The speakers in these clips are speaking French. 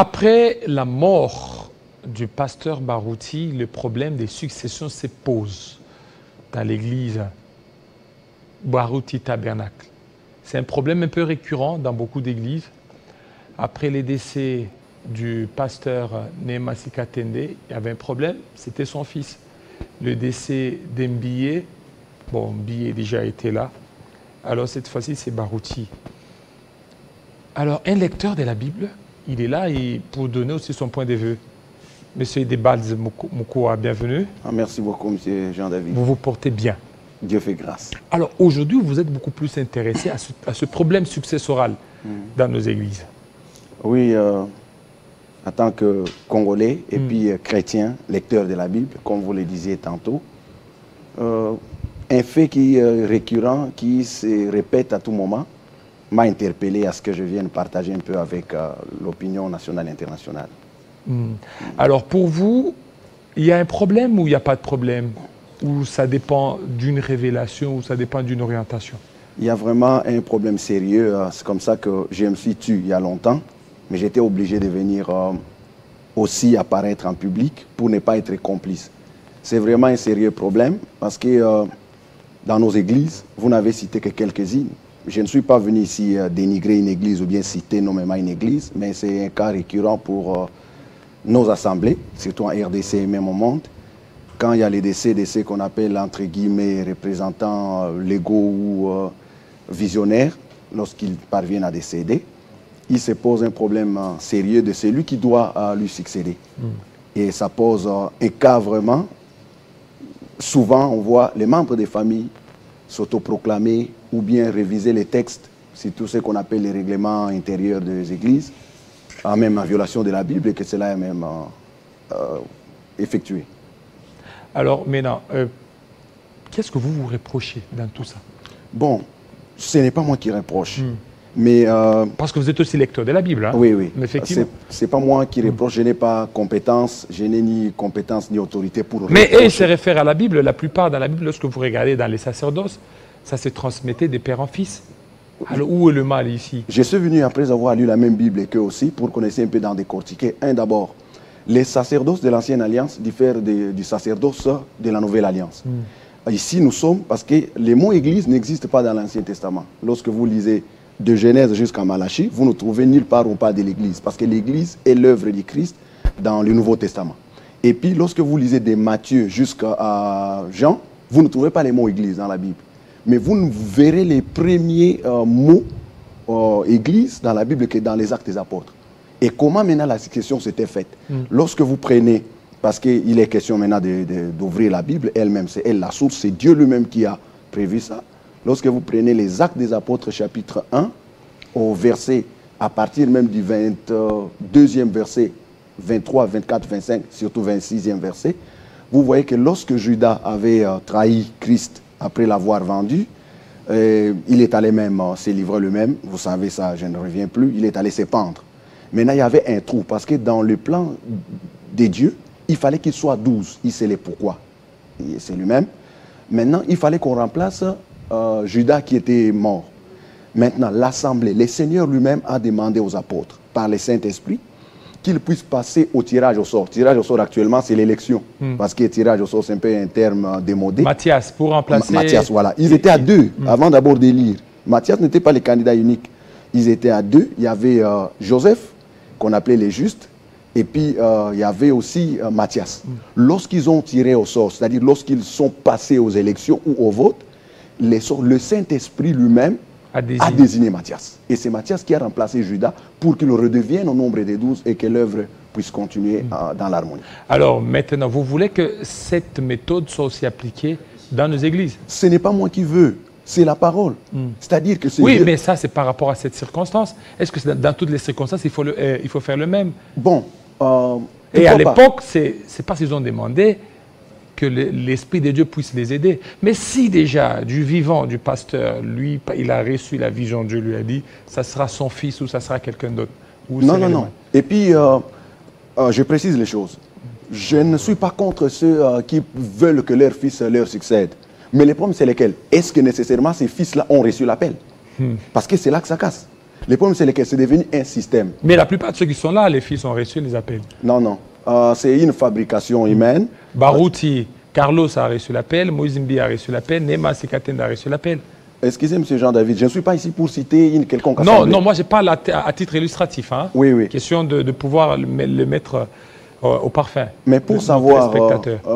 Après la mort du pasteur Barouti, le problème des successions se pose dans l'église Barouti Tabernacle. C'est un problème un peu récurrent dans beaucoup d'églises. Après les décès du pasteur Nema Sikatende, il y avait un problème, c'était son fils. Le décès d'Mbié, bon, Mbié déjà était là, alors cette fois-ci c'est Barouti. Alors un lecteur de la Bible, il est là pour donner aussi son point de vue. Monsieur Debalz Moukoua, bienvenue. Ah, merci beaucoup, monsieur Jean-David. Vous vous portez bien. Dieu fait grâce. Alors aujourd'hui, vous êtes beaucoup plus intéressé à ce problème successoral dans nos églises. Oui, en tant que Congolais et puis chrétien, lecteur de la Bible, comme vous le disiez tantôt, un fait qui est récurrent, qui se répète à tout moment, m'a interpellé à ce que je vienne partager un peu avec l'opinion nationale et internationale. Alors pour vous, il y a un problème ou il n'y a pas de problème? Ou ça dépend d'une révélation ou ça dépend d'une orientation? Il y a vraiment un problème sérieux. C'est comme ça que je me suis tué il y a longtemps, mais j'étais obligé de venir aussi apparaître en public pour ne pas être complice. C'est vraiment un sérieux problème parce que dans nos églises, vous n'avez cité que quelques-unes. Je ne suis pas venu ici dénigrer une église ou bien citer nommément une église, mais c'est un cas récurrent pour nos assemblées, surtout en RDC et même au monde. Quand il y a les décès qu'on appelle entre guillemets représentants légaux ou visionnaires, lorsqu'ils parviennent à décéder, il se pose un problème sérieux de celui qui doit lui succéder. Et ça pose un cas vraiment. Souvent, on voit les membres des familles s'autoproclamer ou bien réviser les textes, c'est tout ce qu'on appelle les règlements intérieurs des églises, même en violation de la Bible et que cela est même effectué. Alors maintenant, qu'est-ce que vous vous reprochez dans tout ça? Bon, ce n'est pas moi qui reproche. Mais parce que vous êtes aussi lecteur de la Bible. Hein? Oui, oui. Effectivement. Ce n'est pas moi qui reproche, je n'ai pas compétence, je n'ai ni compétence ni autorité pour Mais reprocher. ils se réfèrent à la Bible. La plupart dans la Bible, lorsque vous regardez dans les sacerdoces, ça se transmettait de père en fils. Alors où est le mal ici? Je suis venu après avoir lu la même Bible qu'eux aussi pour connaître un peu dans décortiquer. D'abord, les sacerdoces de l'Ancienne Alliance diffèrent du sacerdoce de la Nouvelle Alliance. Ici, nous sommes, parce que les mots église n'existent pas dans l'Ancien Testament. Lorsque vous lisez de Genèse jusqu'à Malachie, vous ne trouvez nulle part où on parle de l'église, parce que l'église est l'œuvre du Christ dans le Nouveau Testament. Et puis, lorsque vous lisez de Matthieu jusqu'à Jean, vous ne trouvez pas les mots église dans la Bible. Mais vous verrez les premiers mots église dans la Bible que dans les Actes des Apôtres. Et comment maintenant la succession s'était faite? Lorsque vous prenez, parce qu'il est question maintenant d'ouvrir la Bible elle-même, c'est elle la source, c'est Dieu lui-même qui a prévu ça. Lorsque vous prenez les Actes des Apôtres chapitre 1, au verset, à partir même du 22e verset, 23, 24, 25, surtout 26e verset, vous voyez que lorsque Judas avait trahi Christ après l'avoir vendu, il est allé même se livrer lui-même, vous savez ça, je ne reviens plus, il est allé se pendre. Maintenant, il y avait un trou, parce que dans le plan de Dieu, il fallait qu'il soit 12. Il sait les pourquoi. C'est lui-même. Maintenant, il fallait qu'on remplace Judas qui était mort. Maintenant, l'Assemblée, le Seigneur lui-même a demandé aux apôtres, par le Saint-Esprit, qu'ils puissent passer au tirage au sort. Tirage au sort actuellement, c'est l'élection. Parce que tirage au sort, c'est un peu un terme démodé. Matthias, pour remplacer... Matthias, voilà. Ils étaient à deux, avant d'abord d'élire. Matthias n'était pas le candidat unique. Ils étaient à deux. Il y avait Joseph, qu'on appelait les justes, et puis il y avait aussi Matthias. Lorsqu'ils ont tiré au sort, c'est-à-dire lorsqu'ils sont passés aux élections ou au vote, le Saint-Esprit lui-même a désigné Matthias. Et c'est Matthias qui a remplacé Judas pour qu'il redevienne au nombre des 12 et que l'œuvre puisse continuer dans l'harmonie. Alors maintenant, vous voulez que cette méthode soit aussi appliquée dans nos églises? Ce n'est pas moi qui veux. C'est la parole. C'est-à-dire que c'est... Oui, mais ça, c'est par rapport à cette circonstance. Est-ce que dans toutes les circonstances, il faut faire le même? Bon. Et à l'époque, c'est pas qu'ils ont demandé que l'Esprit de Dieu puisse les aider. Mais si déjà, du vivant, du pasteur, lui, il a reçu la vision, Dieu lui a dit, ça sera son fils ou ça sera quelqu'un d'autre. Non, non, non. Et puis, je précise les choses. Je ne suis pas contre ceux qui veulent que leur fils leur succède. Mais le problème, c'est lequel? Est-ce que nécessairement ces fils-là ont reçu l'appel? Parce que c'est là que ça casse. Le problème, c'est que c'est devenu un système. Mais la plupart de ceux qui sont là, les fils ont reçu les appels. Non, non. C'est une fabrication humaine. Barouti, Carlos a reçu l'appel, Moïse Mbi a reçu l'appel, Nema Sekaten a reçu l'appel. Excusez, M. Jean-David, je ne suis pas ici pour citer une quelconque Non, assemblée. non, moi je parle à titre illustratif. Hein. Oui, oui. Question de pouvoir le mettre au parfum. Mais pour savoir,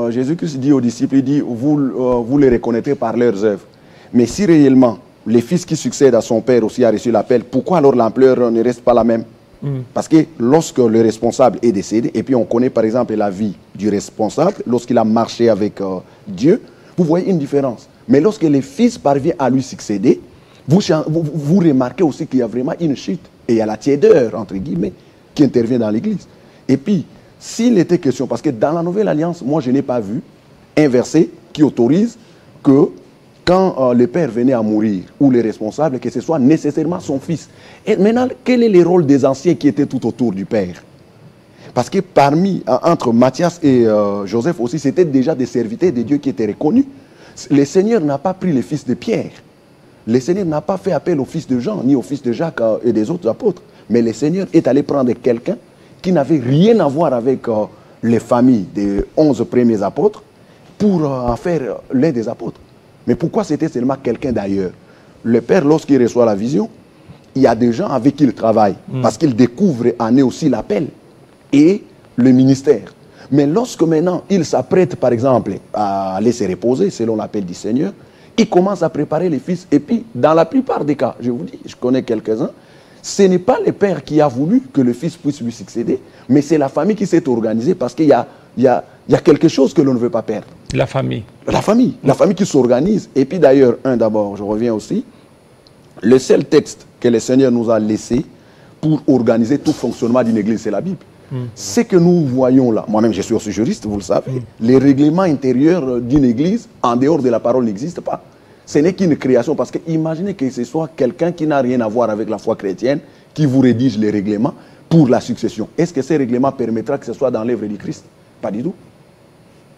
Jésus-Christ dit aux disciples, il dit, vous les reconnaîtrez par leurs œuvres. Mais si réellement, les fils qui succèdent à son père aussi a reçu l'appel, pourquoi alors l'ampleur ne reste pas la même? Parce que lorsque le responsable est décédé, et puis on connaît par exemple la vie du responsable, lorsqu'il a marché avec Dieu, vous voyez une différence. Mais lorsque les fils parviennent à lui succéder, vous remarquez aussi qu'il y a vraiment une chute. Et il y a la tiédeur, entre guillemets, qui intervient dans l'Église. Et puis, s'il était question, parce que dans la Nouvelle Alliance, moi je n'ai pas vu un verset qui autorise que quand le père venait à mourir, ou les responsables, que ce soit nécessairement son fils. Et maintenant, quel est le rôle des anciens qui étaient tout autour du père? Parce que entre Matthias et Joseph aussi, c'était déjà des serviteurs de Dieu qui étaient reconnus. Le Seigneur n'a pas pris les fils de Pierre. Le Seigneur n'a pas fait appel au fils de Jean, ni au fils de Jacques et des autres apôtres. Mais le Seigneur est allé prendre quelqu'un qui n'avait rien à voir avec les familles des 11 premiers apôtres pour en faire l'un des apôtres. Mais pourquoi c'était seulement quelqu'un d'ailleurs? Le Père, lorsqu'il reçoit la vision, il y a des gens avec qui il travaille, parce qu'il découvre en est aussi l'appel et le ministère. Mais lorsque maintenant, il s'apprête, par exemple, à aller se reposer, selon l'appel du Seigneur, il commence à préparer les fils. Et puis, dans la plupart des cas, je vous dis, je connais quelques-uns, ce n'est pas le père qui a voulu que le fils puisse lui succéder, mais c'est la famille qui s'est organisée parce qu'il y a quelque chose que l'on ne veut pas perdre. La famille. La famille qui s'organise. Et puis d'ailleurs, d'abord, je reviens aussi, le seul texte que le Seigneur nous a laissé pour organiser tout fonctionnement d'une église, c'est la Bible. Ce que nous voyons là, moi-même je suis aussi juriste, vous le savez, les règlements intérieurs d'une église, en dehors de la parole, n'existent pas. Ce n'est qu'une création, parce que imaginez que ce soit quelqu'un qui n'a rien à voir avec la foi chrétienne, qui vous rédige les règlements pour la succession. Est-ce que ces règlements permettra que ce soit dans l'œuvre du Christ? Pas du tout.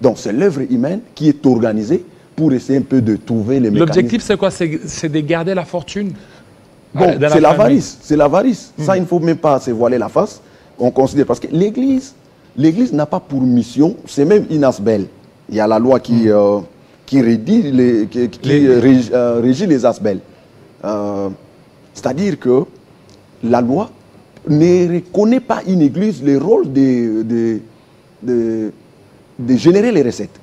Donc c'est l'œuvre humaine qui est organisée pour essayer un peu de trouver les mécanismes. L'objectif c'est quoi? C'est de garder la fortune. Bon, c'est l'avarice. C'est l'avarice. Ça, il ne faut même pas se voiler la face. On considère, parce que l'Église n'a pas pour mission, c'est même inasbel. Il y a la loi qui régit les asbels. C'est-à-dire que la loi ne reconnaît pas une église le rôle de générer les recettes.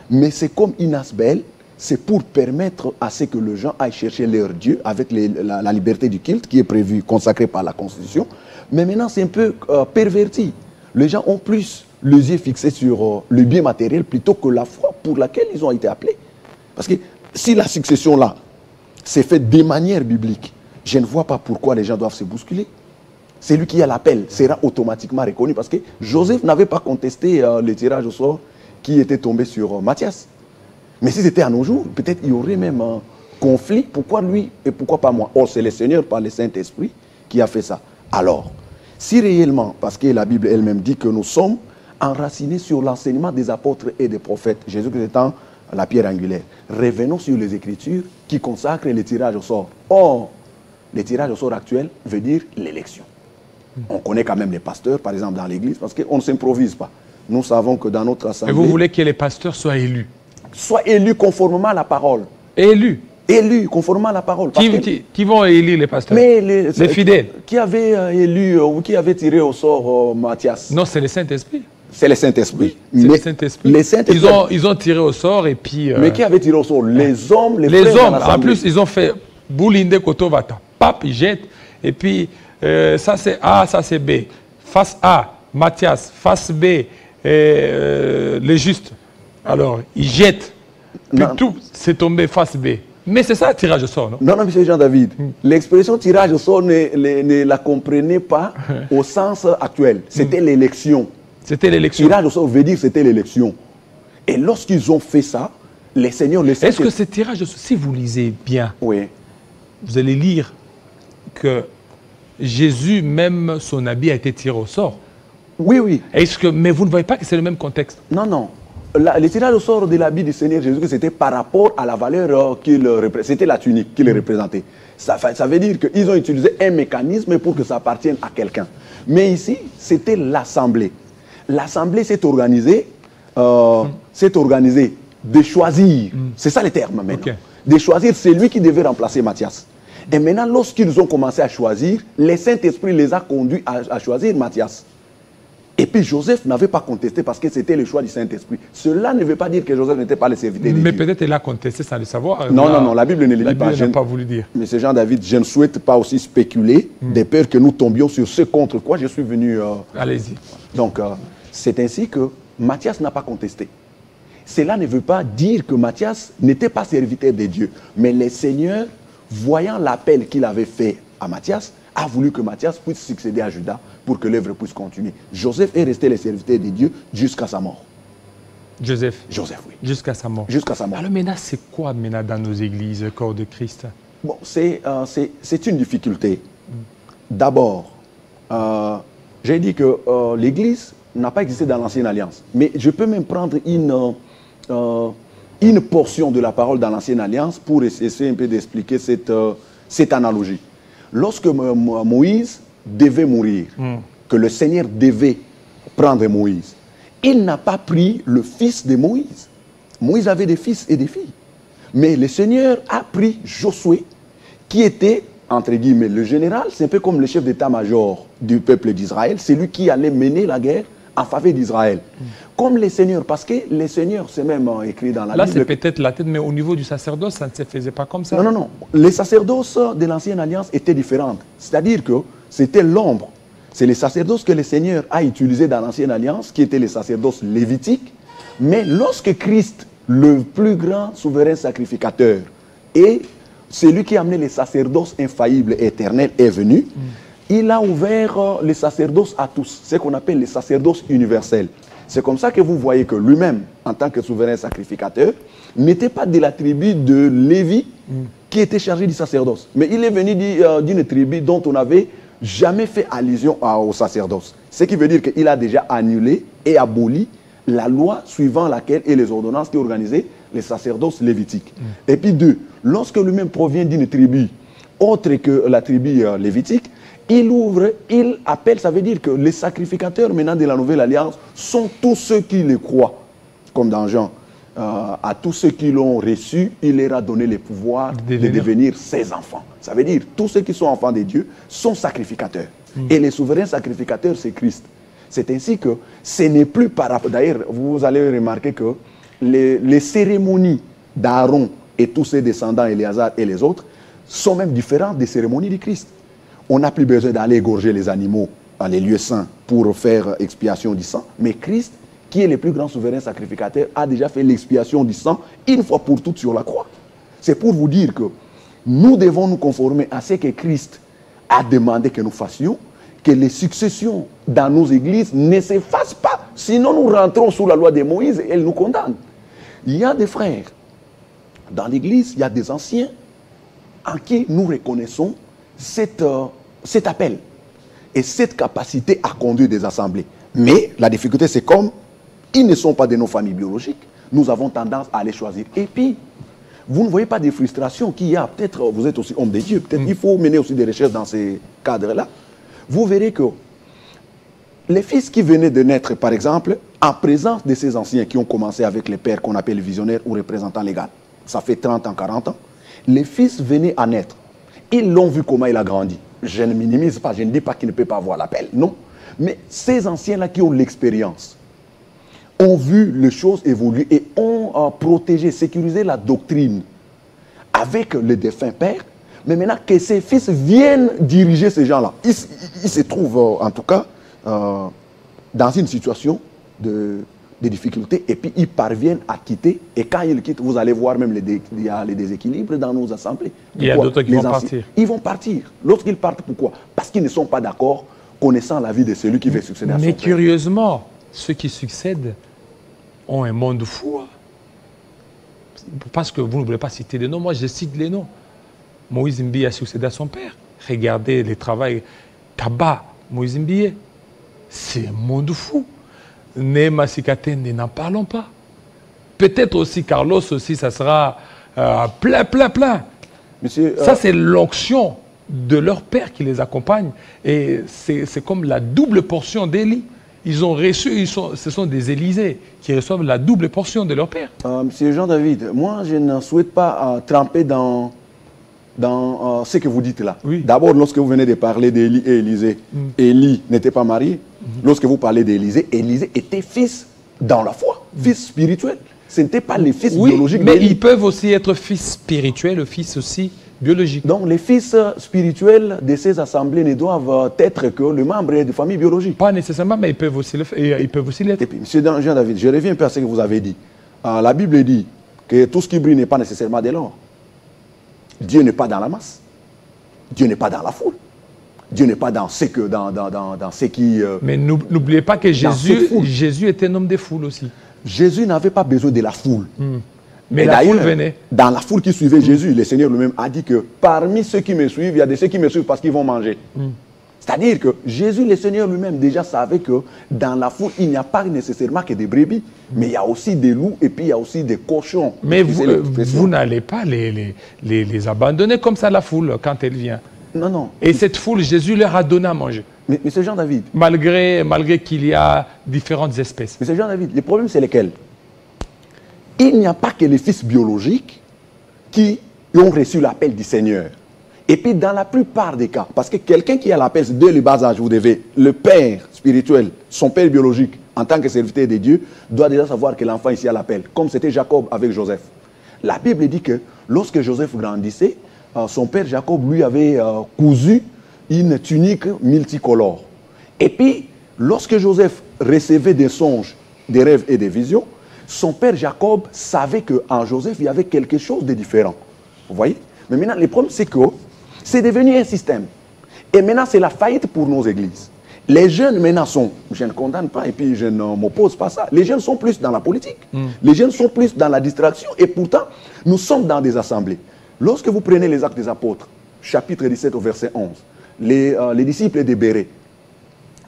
Mais c'est comme une asbel, c'est pour permettre à ce que les gens aillent chercher leur Dieu avec la liberté du culte qui est prévue, consacrée par la Constitution. Mais maintenant, c'est un peu perverti. Les gens ont plus les yeux fixés sur le bien matériel plutôt que la foi pour laquelle ils ont été appelés. Parce que si la succession-là s'est faite de manière biblique, je ne vois pas pourquoi les gens doivent se bousculer. Celui qui a l'appel sera automatiquement reconnu parce que Joseph n'avait pas contesté le tirage au sort qui était tombé sur Matthias. Mais si c'était à nos jours, peut-être il y aurait même un conflit. Pourquoi lui et pourquoi pas moi? Or, c'est le Seigneur par le Saint-Esprit qui a fait ça. Alors, si réellement, parce que la Bible elle-même dit que nous sommes enracinés sur l'enseignement des apôtres et des prophètes, Jésus-Christ étant la pierre angulaire, revenons sur les Écritures qui consacrent le tirage au sort. Or, le tirage au sort actuel veut dire l'élection. On connaît quand même les pasteurs, par exemple, dans l'Église, parce qu'on ne s'improvise pas. Nous savons que dans notre assemblée... Et vous voulez que les pasteurs soient élus? Soient élus conformément à la parole. Élus? Élus conformément à la parole. Qui vont élire les pasteurs? Mais les fidèles. Qui avait élu ou qui avait tiré au sort Matthias? Non, c'est le Saint-Esprit. C'est le Saint-Esprit. C'est le Saint-Esprit. Ils ont tiré au sort et puis... Mais qui avait tiré au sort? Les hommes, les hommes. En plus, ils ont fait Boulinde Kotovata. Pape, ils jettent. Et puis, ça c'est A, ça c'est B. Face A, Matthias. Face B, les justes. Alors, ils jettent. Puis tout s'est tombé face B. Mais c'est ça, tirage au sort, non? Non, non, M. Jean-David. L'expression tirage au sort ne la comprenait pas au sens actuel. C'était l'élection. C'était l'élection. Tirage au sort veut dire c'était l'élection. Et lorsqu'ils ont fait ça, les seigneurs... Est-ce que ce tirage au sort, si vous lisez bien, oui, vous allez lire que Jésus, même son habit a été tiré au sort? Oui, oui. Mais vous ne voyez pas que c'est le même contexte? Non, non. le tirage au sort de l'habit du Seigneur Jésus, c'était par rapport à la valeur qu'il représentait. C'était la tunique qui le représentait. Ça veut dire qu'ils ont utilisé un mécanisme pour que ça appartienne à quelqu'un. Mais ici, c'était l'Assemblée. L'Assemblée s'est organisée, de choisir. C'est ça le terme maintenant. Okay. De choisir celui qui devait remplacer Matthias. Et maintenant, lorsqu'ils ont commencé à choisir, le Saint-Esprit les a conduits à choisir Matthias. Et puis Joseph n'avait pas contesté parce que c'était le choix du Saint-Esprit. Cela ne veut pas dire que Joseph n'était pas le serviteur de Dieu. Mais peut-être il a contesté sans le savoir. Non, la Bible ne le dit pas. La Bible n'a pas voulu dire. Mais Jean-David, je ne souhaite pas aussi spéculer, de peur que nous tombions sur ce contre quoi je suis venu. Allez-y. Donc, c'est ainsi que Matthias n'a pas contesté. Cela ne veut pas dire que Matthias n'était pas serviteur de Dieu. Mais le Seigneur, voyant l'appel qu'il avait fait à Matthias, a voulu que Matthias puisse succéder à Judas pour que l'œuvre puisse continuer. Joseph est resté le serviteur de Dieu jusqu'à sa mort. Joseph, oui. Jusqu'à sa mort. Jusqu'à sa mort. Alors maintenant, c'est quoi maintenant dans nos églises, corps de Christ? Bon, c'est une difficulté. D'abord, j'ai dit que l'Église n'a pas existé dans l'Ancienne Alliance. Mais je peux même prendre une portion de la parole dans l'Ancienne Alliance pour essayer un peu d'expliquer cette analogie. Lorsque Moïse devait mourir, que le Seigneur devait prendre Moïse, il n'a pas pris le fils de Moïse. Moïse avait des fils et des filles. Mais le Seigneur a pris Josué, qui était, entre guillemets, le général. C'est un peu comme le chef d'état-major du peuple d'Israël. C'est lui qui allait mener la guerre en faveur d'Israël. Comme les seigneurs, parce que les seigneurs, c'est même écrit dans la Bible. Là, c'est peut-être la tête, mais au niveau du sacerdoce, ça ne se faisait pas comme ça. Non. Les sacerdoces de l'Ancienne Alliance étaient différentes. C'est-à-dire que c'était l'ombre. C'est les sacerdoces que le Seigneur a utilisés dans l'Ancienne Alliance, qui étaient les sacerdoces lévitiques. Mais lorsque Christ, le plus grand souverain sacrificateur, et celui qui a amené les sacerdoces infaillibles et éternels est venu, il a ouvert les sacerdoces à tous, ce qu'on appelle les sacerdoces universels. C'est comme ça que vous voyez que lui-même, en tant que souverain sacrificateur, n'était pas de la tribu de Lévi qui était chargé du sacerdoce. Mais il est venu d'une tribu dont on n'avait jamais fait allusion au sacerdoce. Ce qui veut dire qu'il a déjà annulé et aboli la loi suivant laquelle et les ordonnances qui organisaient les sacerdoces lévitiques. Et puis deux, lorsque lui-même provient d'une tribu autre que la tribu lévitique, il appelle, ça veut dire que les sacrificateurs maintenant de la Nouvelle Alliance sont tous ceux qui le croient. Comme dans Jean, à tous ceux qui l'ont reçu, il leur a donné le pouvoir de devenir ses enfants. Ça veut dire tous ceux qui sont enfants de Dieu sont sacrificateurs. Et les souverains sacrificateurs, c'est Christ. C'est ainsi que ce n'est plus par rapport... D'ailleurs, vous allez remarquer que les cérémonies d'Aaron et tous ses descendants, Éléazar et les autres, sont même différentes des cérémonies du Christ. On n'a plus besoin d'aller égorger les animaux dans les lieux saints pour faire expiation du sang. Mais Christ, qui est le plus grand souverain sacrificateur, a déjà fait l'expiation du sang une fois pour toutes sur la croix. C'est pour vous dire que nous devons nous conformer à ce que Christ a demandé que nous fassions, que les successions dans nos églises ne s'effacent pas. Sinon, nous rentrons sous la loi de Moïse et elle nous condamne. Il y a des frères dans l'église, il y a des anciens en qui nous reconnaissons cet appel et cette capacité à conduire des assemblées. Mais la difficulté, c'est comme ils ne sont pas de nos familles biologiques, nous avons tendance à les choisir. Et puis, vous ne voyez pas des frustrations qu'il y a. Peut-être vous êtes aussi homme de Dieu, peut-être il faut mener aussi des recherches dans ces cadres-là. Vous verrez que les fils qui venaient de naître, par exemple, en présence de ces anciens qui ont commencé avec les pères qu'on appelle visionnaires ou représentants légaux, ça fait 30 ans, 40 ans, les fils venaient à naître. Ils l'ont vu comment il a grandi. Je ne minimise pas, je ne dis pas qu'il ne peut pas avoir l'appel, non. Mais ces anciens-là qui ont l'expérience ont vu les choses évoluer et ont protégé, sécurisé la doctrine avec le défunt père. Mais maintenant que ces fils viennent diriger ces gens-là, ils se trouvent en tout cas dans une situation de difficulté et puis ils parviennent à quitter. Et quand ils quittent, vous allez voir même il y a les déséquilibres dans nos assemblées. Pourquoi? Il y a d'autres qui vont partir. Ils vont partir. Lorsqu'ils partent, pourquoi? Parce qu'ils ne sont pas d'accord connaissant la vie de celui qui va succéder à son père. Mais curieusement, ceux qui succèdent ont un monde fou. Parce que vous ne voulez pas citer les noms, moi je cite les noms. Moïse Mbiye a succédé à son père. Regardez le travail Kaba, Moïse Mbiye. C'est un monde fou. Néma Sikatende, n'en parlons pas. peut-être aussi, Carlos aussi, ça sera plein. Monsieur, Ça, c'est l'onction de leur père qui les accompagne. Et c'est comme la double portion d'Élie. Ils ont reçu, ce sont des Élysées qui reçoivent la double portion de leur père. Monsieur Jean-David, moi, je ne souhaite pas tremper dans ce que vous dites là. Oui. D'abord, lorsque vous venez de parler d'Élie et Élisée, Élie n'était pas marié. Lorsque vous parlez d'Élisée, Élisée était fils dans la foi, fils spirituel. Ce n'était pas les fils biologiques mais d'Élie. ils peuvent aussi être fils spirituels, fils aussi biologiques. Donc, les fils spirituels de ces assemblées ne doivent être que le membre de famille biologique. Pas nécessairement, mais ils peuvent aussi l'être. Et puis, monsieur Jean-David, je reviens un peu à ce que vous avez dit. La Bible dit que tout ce qui brille n'est pas nécessairement de l'or. Dieu n'est pas dans la masse. Dieu n'est pas dans la foule. Dieu n'est pas dans ce qui... Mais n'oubliez pas que Jésus était un homme des foules aussi. Jésus n'avait pas besoin de la foule. Mais la foule venait. Dans la foule qui suivait Jésus, le Seigneur lui-même a dit que parmi ceux qui me suivent, il y a de ceux qui me suivent parce qu'ils vont manger. C'est-à-dire que Jésus, le Seigneur lui-même, déjà savait que dans la foule, il n'y a pas nécessairement que des brebis, mais il y a aussi des loups et puis il y a aussi des cochons. Mais vous n'allez pas les abandonner comme ça, la foule, quand elle vient. Non. Et cette foule, Jésus leur a donné à manger. Mais Monsieur Jean-David. Malgré qu'il y a différentes espèces. Monsieur Jean-David, le problème c'est lequel? Il n'y a pas que les fils biologiques qui ont reçu l'appel du Seigneur. Et puis dans la plupart des cas, parce que quelqu'un qui a l'appel dès le bas âge, vous devez, le père spirituel, son père biologique, en tant que serviteur de Dieu, doit déjà savoir que l'enfant ici a l'appel, comme c'était Jacob avec Joseph. La Bible dit que lorsque Joseph grandissait, son père Jacob lui avait cousu une tunique multicolore. Et puis, lorsque Joseph recevait des songes, des rêves et des visions, son père Jacob savait qu'en Joseph, il y avait quelque chose de différent. Vous voyez? Mais maintenant, le problème, c'est que c'est devenu un système. Et maintenant, c'est la faillite pour nos églises. Les jeunes maintenant sont, je ne condamne pas et puis je ne m'oppose pas à ça, les jeunes sont plus dans la politique. Les jeunes sont plus dans la distraction et pourtant, nous sommes dans des assemblées. Lorsque vous prenez les Actes des Apôtres, chapitre 17 au verset 11, les disciples de Bérée,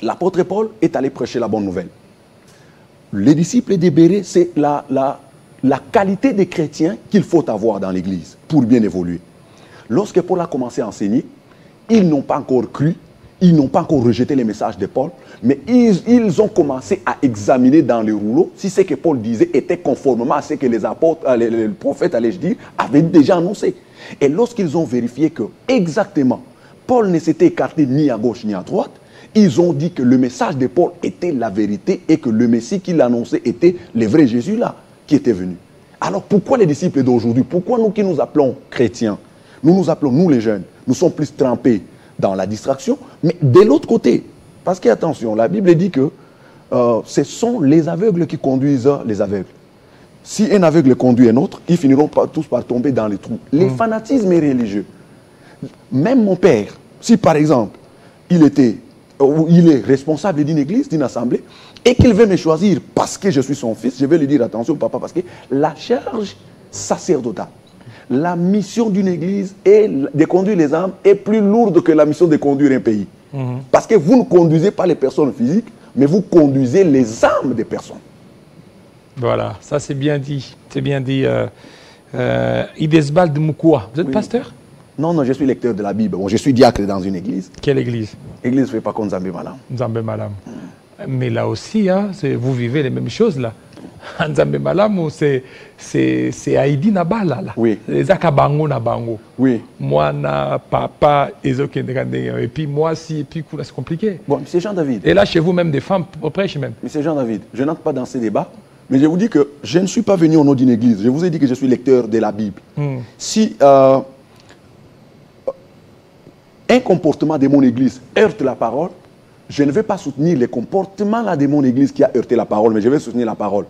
l'apôtre Paul est allé prêcher la bonne nouvelle. Les disciples de Bérée, c'est la qualité des chrétiens qu'il faut avoir dans l'église pour bien évoluer. Lorsque Paul a commencé à enseigner, ils n'ont pas encore cru, ils n'ont pas encore rejeté les messages de Paul, mais ils ont commencé à examiner dans le rouleau si ce que Paul disait était conformément à ce que les apôtres, les prophètes, allais-je dire, avaient déjà annoncé. Et lorsqu'ils ont vérifié que exactement, Paul ne s'était écarté ni à gauche ni à droite, ils ont dit que le message de Paul était la vérité et que le Messie qu'il annonçait était le vrai Jésus là qui était venu. Alors pourquoi les disciples d'aujourd'hui, pourquoi nous qui nous appelons chrétiens, nous nous appelons, nous les jeunes, nous sommes plus trempés dans la distraction, mais de l'autre côté, parce qu'attention, la Bible dit que ce sont les aveugles qui conduisent les aveugles. Si un aveugle conduit un autre, ils finiront tous par tomber dans les trous. Les fanatismes religieux. Même mon père, si par exemple, il est responsable d'une église, d'une assemblée, et qu'il veut me choisir parce que je suis son fils, je vais lui dire attention papa, parce que la charge sacerdotale, la mission d'une église est de conduire les âmes est plus lourde que la mission de conduire un pays. Parce que vous ne conduisez pas les personnes physiques, mais vous conduisez les âmes des personnes. Voilà, ça c'est bien dit. C'est bien dit. Idesbald Moukoua, vous êtes pasteur? Non, je suis lecteur de la Bible. Bon, je suis diacre dans une église. Quelle église? Église fait pas contre Nzambe Malam. Nzambe Malam. Mais là aussi, hein, vous vivez les mêmes choses là. Nzambe Malam, c'est Haïdi Nabala là. Oui. Zaka Bango na Bango. Oui. Moi, na papa, et puis moi aussi, et puis c'est compliqué. Bon, M. Jean-David. Et là, chez vous, même des femmes prêchent même. M. Jean-David, je n'entre pas dans ces débats, mais je vous dis que je ne suis pas venu au nom d'une église. Je vous ai dit que je suis lecteur de la Bible. Si un comportement de mon église heurte la parole, je ne vais pas soutenir les comportements là de mon église qui a heurté la parole, mais je vais soutenir la parole.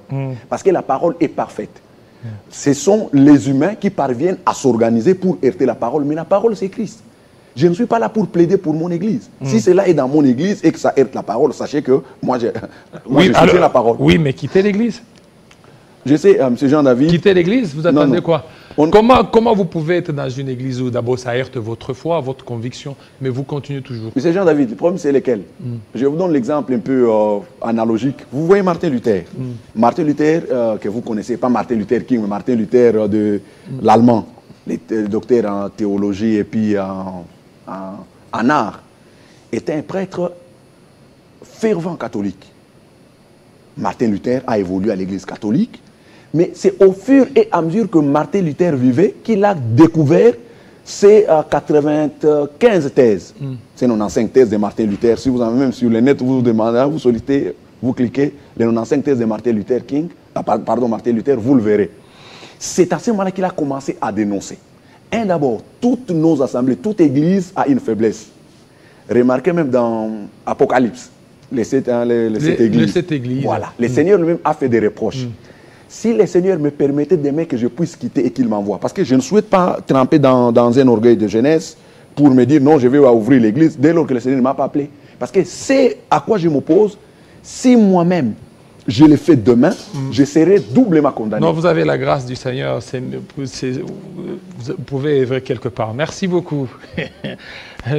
Parce que la parole est parfaite. Ce sont les humains qui parviennent à s'organiser pour heurter la parole, mais la parole c'est Christ. Je ne suis pas là pour plaider pour mon église. Si cela est dans mon église et que ça heurte la parole, sachez que moi je soutiens la parole. Oui, mais quittez l'église. Je sais, M. Jean-David... Quitter l'église, vous attendez quoi? On... Comment vous pouvez être dans une église où d'abord ça heurte votre foi, votre conviction, mais vous continuez toujours? M. Jean-David, le problème c'est lequel? Je vous donne l'exemple un peu analogique. Vous voyez Martin Luther. Martin Luther, que vous connaissez, pas Martin Luther King, mais Martin Luther de l'allemand, docteur en théologie et puis en art, était un prêtre fervent catholique. Martin Luther a évolué à l'église catholique, mais c'est au fur et à mesure que Martin Luther vivait qu'il a découvert ces 95 thèses. C'est 95 thèses de Martin Luther. Si vous avez même sur le net, vous demandez, vous sollicitez, vous cliquez les 95 thèses de Martin Luther King, Martin Luther, vous le verrez. C'est à ce moment-là qu'il a commencé à dénoncer. D'abord, toutes nos assemblées, toute église a une faiblesse. Remarquez même dans Apocalypse, les sept églises. Voilà. Le Seigneur lui-même a fait des reproches. Si le Seigneur me permettait demain que je puisse quitter et qu'il m'envoie, parce que je ne souhaite pas tremper dans un orgueil de jeunesse pour me dire non, je vais ouvrir l'église dès lors que le Seigneur ne m'a pas appelé. Parce que c'est à quoi je m'oppose. Si moi-même, je le fais demain, je serai doublement condamné. Non, vous avez la grâce du Seigneur. Vous pouvez œuvrer quelque part. Merci beaucoup,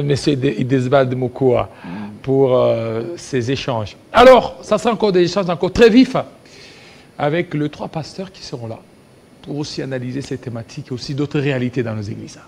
Monsieur Idesbald Moukoua, pour ces échanges. Alors, ça sera encore des échanges encore très vifs avec les 3 pasteurs qui seront là pour aussi analyser ces thématiques et aussi d'autres réalités dans nos églises.